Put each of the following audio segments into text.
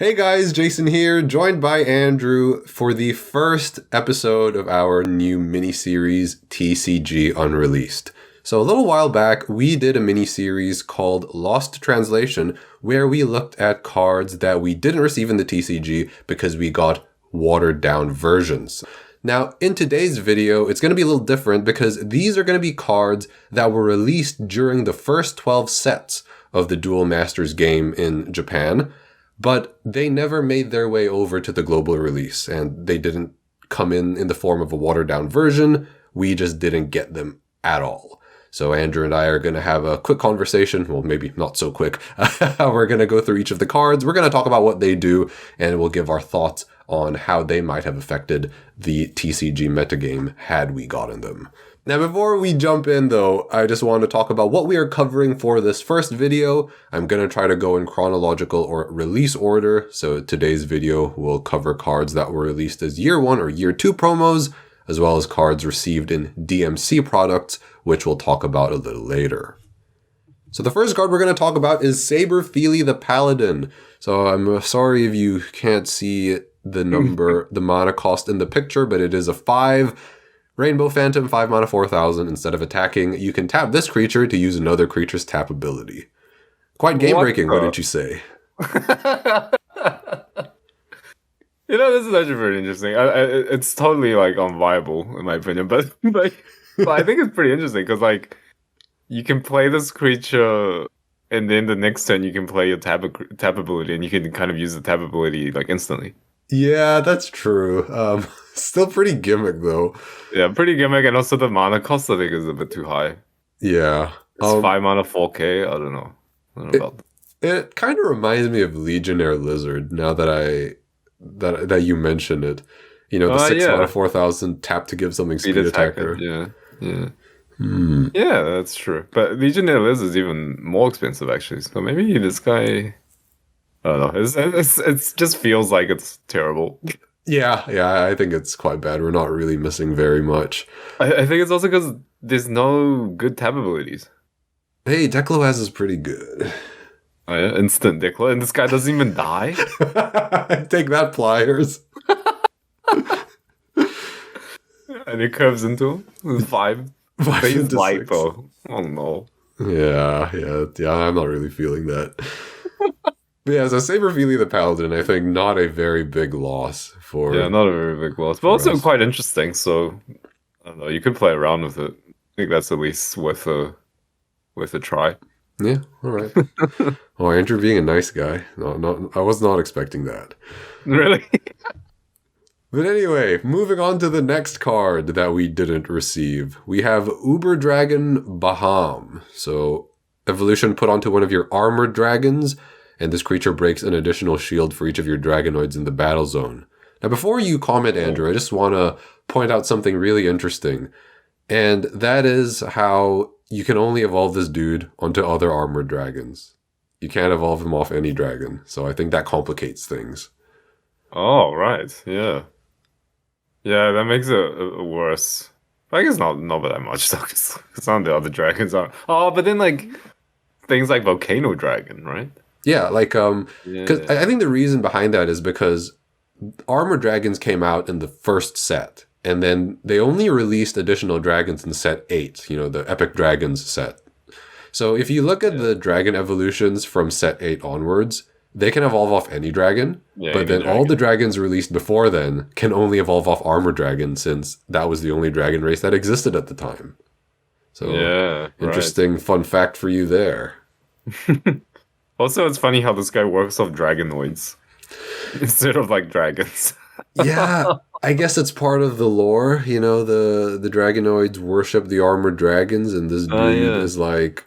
Hey guys, Jason here, joined by Andrew for the first episode of our new mini-series, TCG Unreleased. So a little while back, we did a mini-series called Lost Translation, where we looked at cards that we didn't receive in the TCG because we got watered-down versions. Now, in today's video, it's going to be a little different because these are going to be cards that were released during the first 12 sets of the Duel Masters game in Japan, but they never made their way over to the global release, and they didn't come in the form of a watered-down version. We just didn't get them at all. So Andrew and I are going to have a quick conversation, well, maybe not so quick. We're going to go through each of the cards. We're going to talk about what they do, and we'll give our thoughts on how they might have affected the TCG metagame had we gotten them. Now, before we jump in, though, I just want to talk about what we are covering for this first video. I'm going to try to go in chronological or release order. So today's video will cover cards that were released as Year 1 or Year 2 promos, as well as cards received in DMC products, which we'll talk about a little later. So the first card we're going to talk about is Saber Feely the Paladin. So I'm sorry if you can't see the number, the mana cost in the picture, but it is a 5. Rainbow Phantom, 5 mana, 4,000. Instead of attacking, you can tap this creature to use another creature's tap ability. Quite game-breaking, wouldn't you say? You know, this is actually pretty interesting. It's totally, like, unviable, in my opinion. But I think it's pretty interesting, because, like, you can play this creature, and then the next turn you can play your tap ability, and you can kind of use the tap ability, like, instantly. Yeah, that's true. Still pretty gimmick, though. Yeah, pretty gimmick, and also the mana cost, I think, is a bit too high. Yeah. It's 5 mana, 4k, I don't know. About that. It kind of reminds me of Legionnaire Lizard, now that that you mention it. You know, the 6 mana, 4,000 tap to give something speed attacker. Yeah. Yeah, that's true. But Legionnaire Lizard is even more expensive, actually. So maybe this guy... I don't know. It just feels like it's terrible. Yeah, I think it's quite bad. We're not really missing very much. I think it's also because there's no good tab abilities. Hey, Declo is pretty good. Oh yeah, instant Declo, and this guy doesn't even die? Take that, Pliers. And it curves into him. 5. He's light, though. Oh no. Yeah, I'm not really feeling that. But yeah, so Saber Feely the Paladin, I think not a very big loss for... Yeah, not a very big loss. But also quite interesting, so... I don't know, you could play around with it. I think that's at least worth a try. Yeah, alright. Oh, Andrew being a nice guy. No, I was not expecting that. Really? But anyway, moving on to the next card that we didn't receive. We have Uber Dragon Baham. So, evolution put onto one of your armored dragons, and this creature breaks an additional shield for each of your Dragonoids in the battle zone. Now, before you comment, Andrew, I just want to point out something really interesting. And that is how you can only evolve this dude onto other armored dragons. You can't evolve him off any dragon. So I think that complicates things. Oh, right. Yeah. Yeah, that makes it worse. I guess not by that much, though, because some of the other dragons are... Oh, but then, like, things like Volcano Dragon, right? Yeah, like, because I think the reason behind that is because Armored Dragons came out in the first set, and then they only released additional dragons in set 8, you know, the Epic Dragons set. So if you look at the dragon evolutions from set 8 onwards, they can evolve off any dragon, but then all the dragons released before then can only evolve off Armored Dragon, since that was the only dragon race that existed at the time. So, interesting fun fact for you there. Also, it's funny how this guy works off Dragonoids instead of, like, dragons. Yeah, I guess it's part of the lore. You know, the Dragonoids worship the armored dragons, and this dude is, like,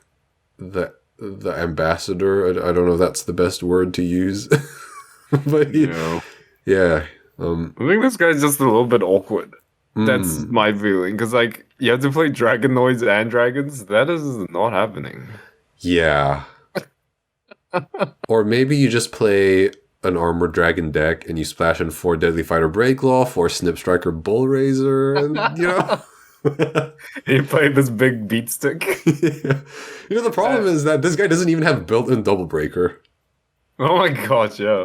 the ambassador. I don't know if that's the best word to use. But, yeah. I think this guy's just a little bit awkward. That's my feeling. Because, like, you have to play Dragonoids and dragons. That is not happening. Yeah. Or maybe you just play an Armored Dragon deck and you splash in 4 Deadly Fighter Breaklaw, 4 Snip Striker Bullraiser, and, you know... You play this big beat stick. Yeah. You know, the problem is that this guy doesn't even have built-in Double Breaker. Oh my gosh, yeah.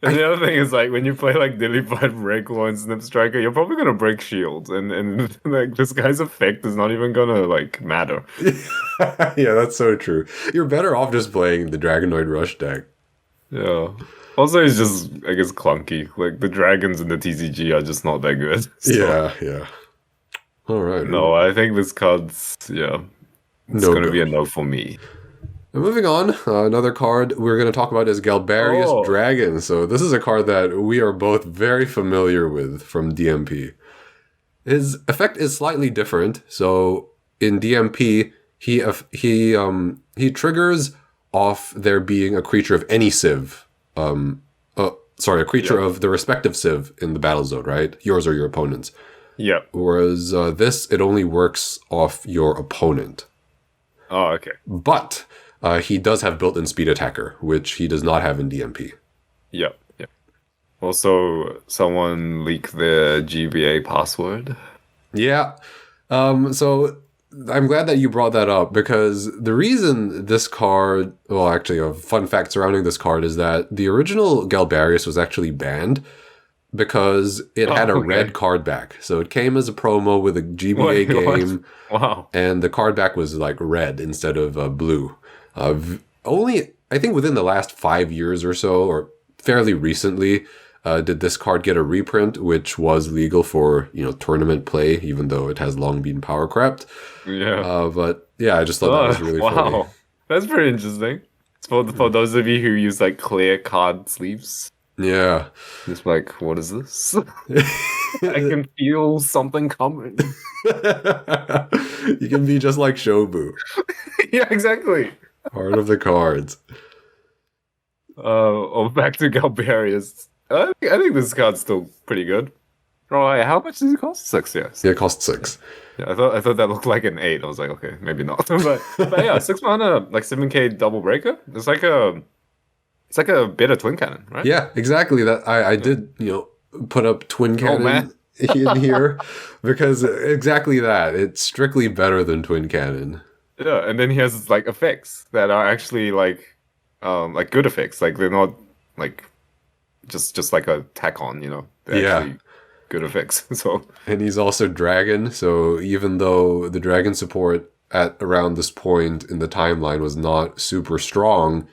And the other thing is like when you play like Dillified Breakwall and Snip Striker, you're probably gonna break shields, and like this guy's effect is not even gonna like matter. Yeah, that's so true. You're better off just playing the Dragonoid Rush deck. Yeah. Also, it's just I guess clunky. Like the dragons in the TCG are just not that good. So, Yeah. All right. no, I think this card's it's No gonna go. be a no for me. Moving on, another card we're going to talk about is Galbarius Dragon. So this is a card that we are both very familiar with from DMP. His effect is slightly different. So in DMP, he triggers off there being a creature of any civ. A creature of the respective civ in the battle zone, right? Yours or your opponent's. Yeah. Whereas it only works off your opponent. Oh, okay. But he does have built-in speed attacker, which he does not have in DMP. Yep. Also, someone leaked their GBA password. Yeah. So I'm glad that you brought that up, because the reason this card, well, actually, a fun fact surrounding this card is that the original Galbarius was actually banned because it had a red card back. So it came as a promo with a GBA game. Wow. And the card back was like red instead of blue. Only, I think within the last 5 years or so, or fairly recently, did this card get a reprint, which was legal for, tournament play, even though it has long been power crept. Yeah. But yeah, I just thought that was really funny. Wow. That's pretty interesting. It's for those of you who use like clear card sleeves. Yeah. It's like, what is this? I can feel something coming. You can be just like Shobu. Yeah, exactly. Part of the cards. Back to Galbarius. I think this card's still pretty good. Right, how much does it cost? 6, yes. Yeah, it costs 6. Yeah, I thought that looked like an 8. I was like, okay, maybe not. but yeah, 6 mana, like 7k double breaker. It's like a better twin cannon, right? Yeah, exactly. That I did, put up twin cannon in here because exactly that. It's strictly better than twin cannon. Yeah, and then he has like effects that are actually like good effects. Like they're not like just like a tack on, They're actually good effects. So and he's also dragon. So even though the dragon support at around this point in the timeline was not super strong,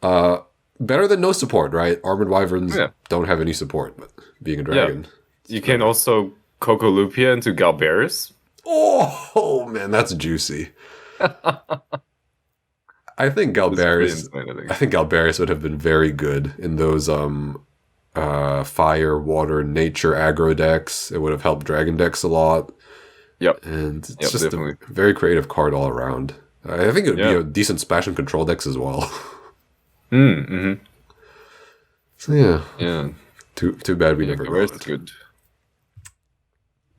better than no support, right? Armored Wyverns don't have any support, but being a dragon. Yeah. You can also Coco Lupia into Galbarius. Oh man, that's juicy. I think Galbarius would have been very good in those fire, water, nature aggro decks. It would have helped dragon decks a lot. Yep. And it's just definitely a very creative card all around. I think it would be a decent splash and control decks as well. Mm-hmm. So yeah. Yeah. Too bad we never got it. Good.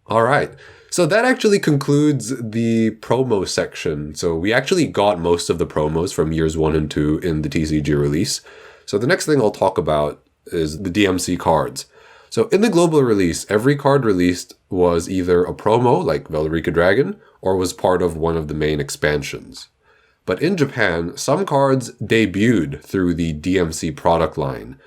All right. So that actually concludes the promo section. So we actually got most of the promos from years 1 and 2 in the TCG release. So the next thing I'll talk about is the DMC cards. So in the global release, every card released was either a promo, like Veldrika Dragon, or was part of one of the main expansions. But in Japan, some cards debuted through the DMC product line.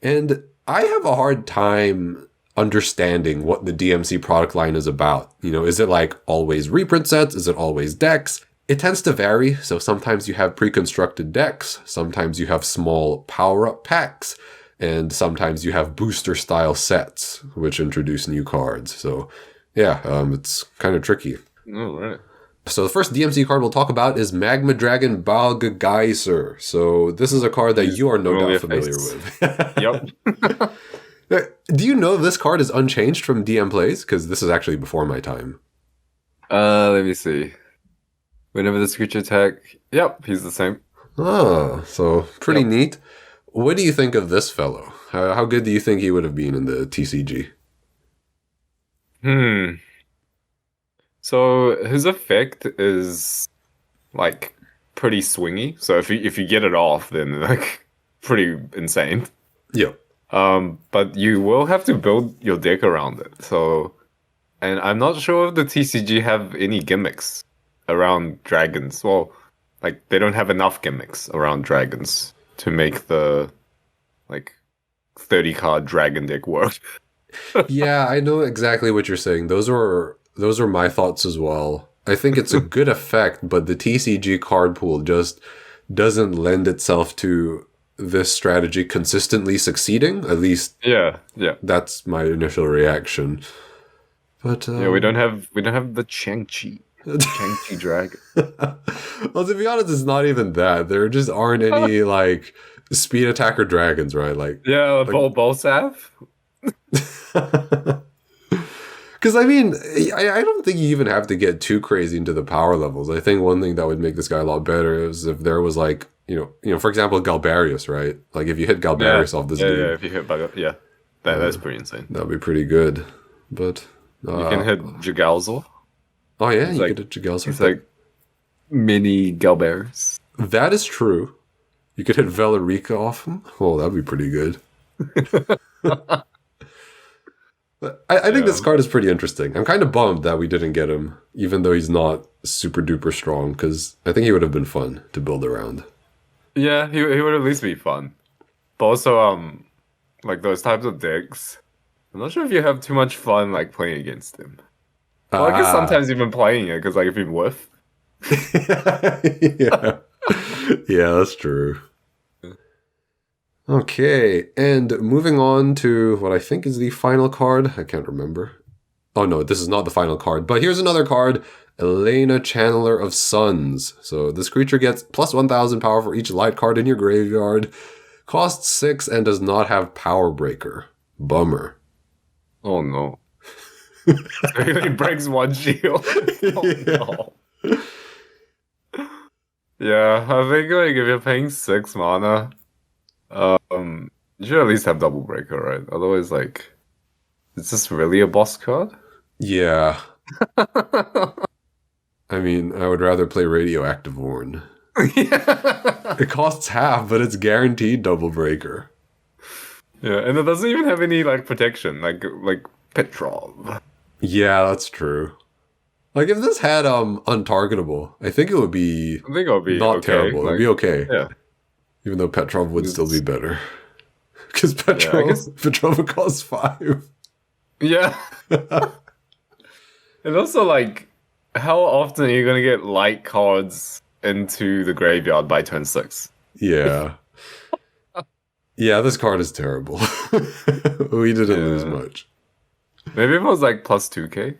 And I have a hard time understanding what the DMC product line is about. Is it like always reprint sets? Is it always decks? It tends to vary. So sometimes you have pre-constructed decks. Sometimes you have small power-up packs. And sometimes you have booster style sets, which introduce new cards. So yeah, it's kind of tricky. All right. So the first DMC card we'll talk about is Magma Dragon Balga Geyser. So this is a card that you are no doubt familiar with. Yep. Do you know this card is unchanged from DM Plays? Because this is actually before my time. Let me see. Whenever this creature attack, yep, he's the same. Ah, so pretty neat. What do you think of this fellow? How good do you think he would have been in the TCG? So his effect is like pretty swingy. So if you get it off, then like pretty insane. Yeah. But you will have to build your deck around it. So, and I'm not sure if the TCG have any gimmicks around dragons. Well, like they don't have enough gimmicks around dragons to make the like 30-card dragon deck work. Yeah, I know exactly what you're saying. Those are my thoughts as well. I think it's a good effect, but the TCG card pool just doesn't lend itself to this strategy consistently succeeding. At least, yeah, that's my initial reaction. But we don't have the Chang-Chi dragon. Well, to be honest, it's not even that. There just aren't any like speed attacker dragons, right? Like both have. Because I mean, I don't think you even have to get too crazy into the power levels. I think one thing that would make this guy a lot better is if there was like, for example, Galbarius, right? Like if you hit Galbarius off this dude. Yeah, if you hit that's pretty insane. That'd be pretty good. But you can hit Jagalzor. Oh yeah, you could hit Jagalzor. It's like mini Galbarius. That is true. You could hit Velorica off him. Oh, that'd be pretty good. But I think this card is pretty interesting. I'm kind of bummed that we didn't get him, even though he's not super duper strong, because I think he would have been fun to build around. Yeah, he would at least be fun. But also, like those types of decks, I'm not sure if you have too much fun like playing against him. Well, I guess sometimes even playing it, because like if you whiff. Yeah, that's true. Okay, and moving on to what I think is the final card. I can't remember. Oh no, this is not the final card, but here's another card. Elena, Channeler of Suns. So this creature gets plus 1,000 power for each light card in your graveyard. Costs 6 and does not have Power Breaker. Bummer. Oh no. It breaks one shield. No. Yeah, I think like if you're paying 6 mana, you should at least have Double Breaker, right? Otherwise, like, is this really a boss card? Yeah. I mean, I would rather play Radioactive Horn. It costs half, but it's guaranteed Double Breaker. Yeah, and it doesn't even have any like protection, like Petrov. Yeah, that's true. Like if this had untargetable, I think it would be. I think it would be not okay. terrible. It'd be okay. Yeah. Even though Petrov would still be better. Because Petrov would cost 5. Yeah. And also, like, how often are you going to get light cards into the graveyard by turn 6? Yeah. Yeah, this card is terrible. We didn't lose much. Maybe if it was, like, plus 2k?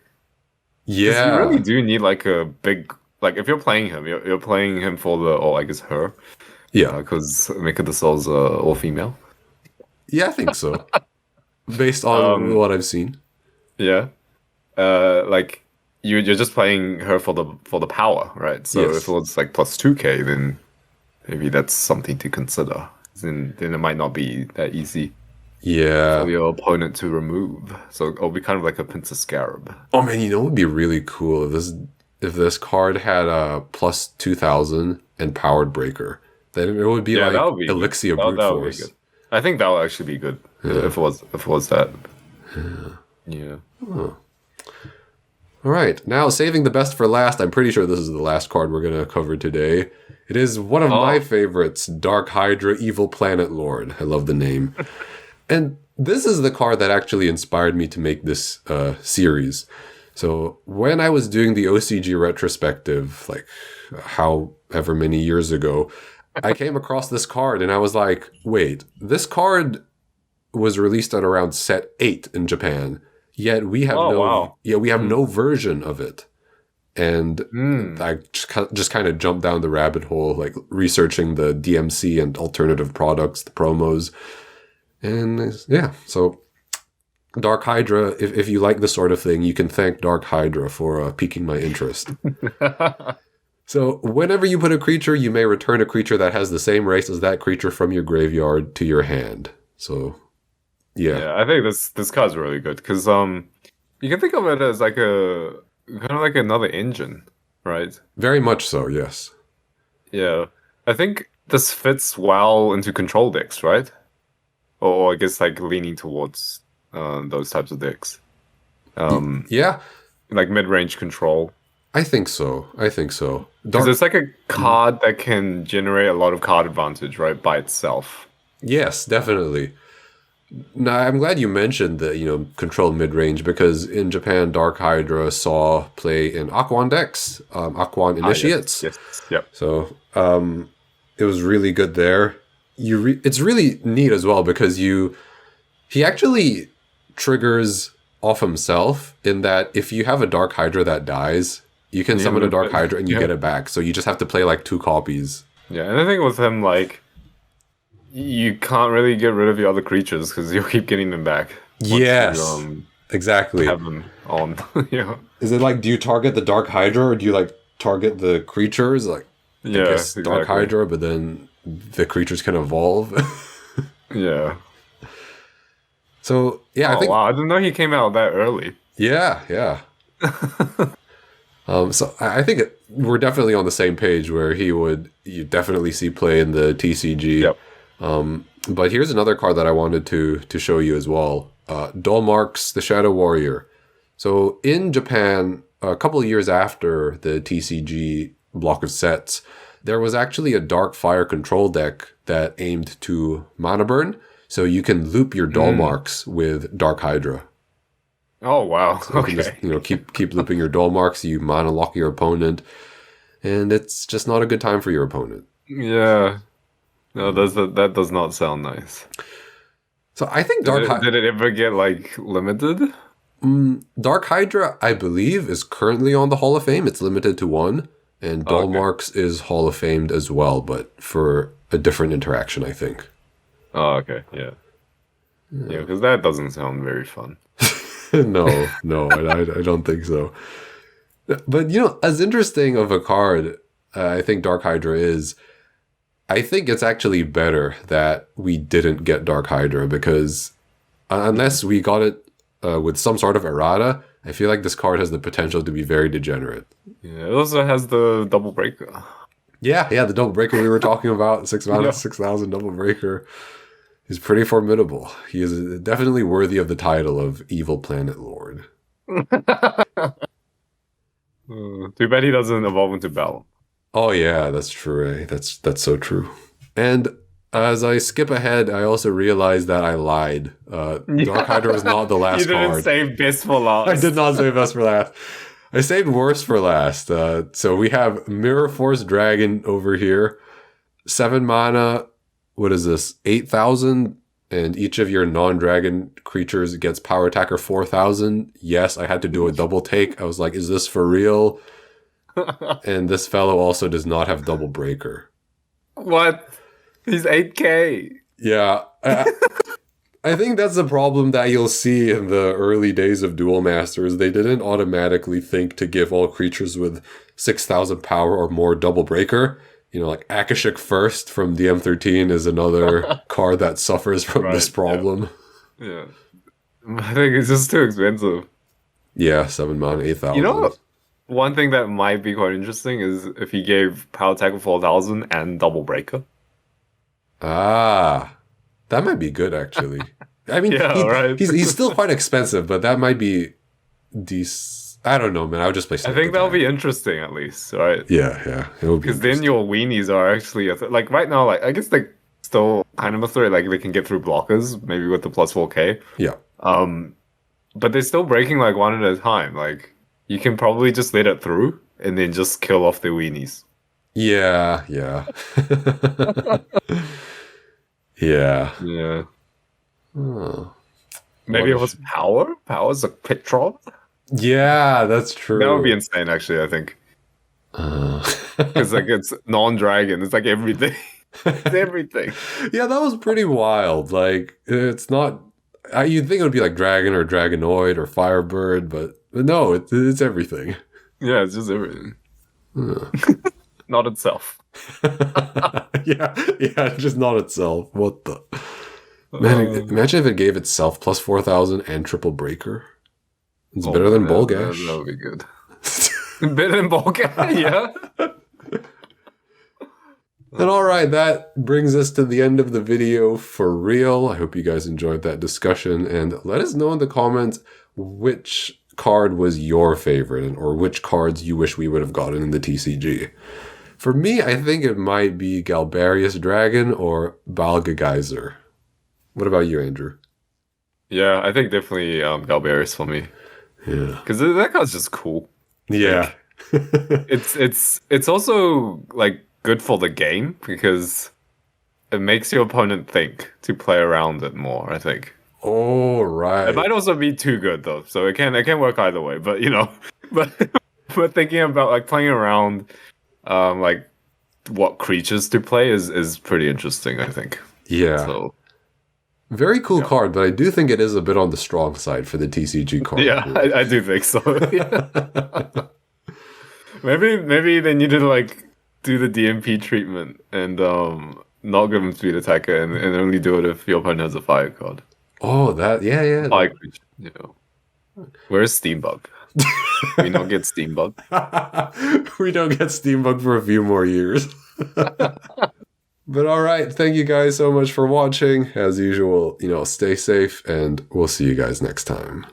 Yeah. You really do need, like, a big... Like, if you're playing him, you're playing him for the... Oh, I guess her. Yeah. Because Mika the Soul's all-female. Yeah, I think so. Based on what I've seen. Yeah. Like, you're just playing her for the power, right? So if it was, like, plus 2k, then maybe that's something to consider. Then it might not be that easy. Yeah. For your opponent to remove. So it'll be kind of like a Princess Scarab. Oh man, it would be really cool if this card had a plus 2,000 and Powered Breaker. Then it would be like Elixir Brute Force. I think that would actually be good if it was that. Yeah. Oh. All right. Now, saving the best for last. I'm pretty sure this is the last card we're going to cover today. It is one of my favorites, Dark Hydra, Evil Planet Lord. I love the name. And this is the card that actually inspired me to make this series. So when I was doing the OCG retrospective, like however many years ago, I came across this card and I was like, wait, this card was released at around set 8 in Japan, yet we have no version of it. And I just kind of jumped down the rabbit hole, like researching the DMC and alternative products, the promos. And yeah, so Dark Hydra, if you like this sort of thing, you can thank Dark Hydra for piquing my interest. So whenever you put a creature, you may return a creature that has the same race as that creature from your graveyard to your hand. So, yeah. I think this card's really good because you can think of it as like a kind of like another engine, right? Very much so, yes. Yeah, I think this fits well into control decks, right? Or I guess like leaning towards those types of decks. Yeah, like mid-range control. I think so. Because it's like a card that can generate a lot of card advantage, right, by itself. Yes, definitely. No, I'm glad you mentioned the, control mid-range because in Japan, Dark Hydra saw play in Aquan decks, Aquan Initiates. Yes. Yep. So it was really good there. It's really neat as well because he actually triggers off himself in that if you have a Dark Hydra that dies, you can summon a Dark Hydra and you get it back. So you just have to play like 2 copies. Yeah, and I think with him, like, you can't really get rid of your other creatures because you'll keep getting them back. Yes, exactly. Have them on. Is it like, do you target the Dark Hydra or do you like target the creatures? Like, yeah, I guess Dark Hydra, but then the creatures can evolve. Yeah. So yeah, I think. Wow, I didn't know he came out that early. Yeah. So I think we're definitely on the same page where you definitely see play in the TCG. Yep. But here's another card that I wanted to show you as well. Duel Masters the Shadow Warrior. So in Japan, a couple of years after the TCG block of sets, there was actually a Dark Fire control deck that aimed to mana burn. So you can loop your Duel Masters with Dark Hydra. Oh wow! So you can just, keep looping your Duel Masters. You mana lock your opponent, and it's just not a good time for your opponent. Yeah, no, that does not sound nice. So I think did it ever get like limited? Dark Hydra, I believe, is currently on the Hall of Fame. It's limited to 1, and Duel Masters is Hall of Famed as well, but for a different interaction, I think. Oh, okay, yeah, because that doesn't sound very fun. No, I don't think so. But, as interesting of a card I think Dark Hydra is, I think it's actually better that we didn't get Dark Hydra because unless we got it with some sort of errata, I feel like this card has the potential to be very degenerate. Yeah, it also has the double breaker. Yeah, the double breaker we were talking about, 6,000 double breaker. He's pretty formidable. He is definitely worthy of the title of Evil Planet Lord. Too bad he doesn't evolve into Bell. Oh yeah, that's true. Eh? That's so true. And as I skip ahead, I also realized that I lied. Dark Hydra was not the last card. You didn't save best for last. I did not save best for last. I saved worst for last. So we have Mirror Force Dragon over here. 7 mana. What is this? 8,000, and each of your non-dragon creatures gets power attacker 4,000. Yes, I had to do a double take. I was like, is this for real? And this fellow also does not have double breaker. What? He's 8K. Yeah. I think that's the problem that you'll see in the early days of Duel Masters. They didn't automatically think to give all creatures with 6,000 power or more double breaker. Like Akashic First from DM13 is another card that suffers from this problem. Yeah. I think it's just too expensive. Yeah, 7 mana, 8,000. One thing that might be quite interesting is if he gave power attack of 4,000 and double breaker. Ah, that might be good actually. I mean, he's still quite expensive, but that might be decent. I don't know, man. I would just play. I think that'll be interesting at least, right? Yeah. It will be because then your weenies are actually like right now. Like I guess they still kind of a threat. Like they can get through blockers, maybe with the plus 4K. Yeah. But they're still breaking like one at a time. Like you can probably just let it through and then just kill off the weenies. Yeah. Yeah. Oh. Maybe it was power. Power's a Petron. Yeah, that's true. That would be insane, actually, I think. Because like it's non-dragon. It's like everything. It's everything. Yeah, that was pretty wild. Like, it's not... you'd think it would be like Dragon or Dragonoid or Firebird, but no, it's everything. Yeah, it's just everything. Not itself. yeah, just not itself. What the... Man, imagine if it gave itself plus 4,000 and triple breaker. It's better than Bolgash. That would be good. Better than Bolgash, yeah. And alright, that brings us to the end of the video for real. I hope you guys enjoyed that discussion, and let us know in the comments which card was your favorite, or which cards you wish we would have gotten in the TCG. For me, I think it might be Galbarius Dragon or Balga Geyser. What about you, Andrew? Yeah, I think definitely Galberius for me. Yeah. Because that card's just cool. Yeah. It's also like good for the game because it makes your opponent think to play around it more, I think. Oh, right. It might also be too good though, so it can work either way. But but thinking about like playing around, like what creatures to play is pretty interesting, I think. Yeah. So very cool card, but I do think it is a bit on the strong side for the TCG card. Yeah, I do think so. Maybe they need to like do the DMP treatment and not give him speed attacker and only do it if your opponent has a fire card. Oh, yeah. Fire creature, you know. Where's Steambug? We don't get Steambug. We don't get Steambug for a few more years. But all right, thank you guys so much for watching. As usual, stay safe and we'll see you guys next time.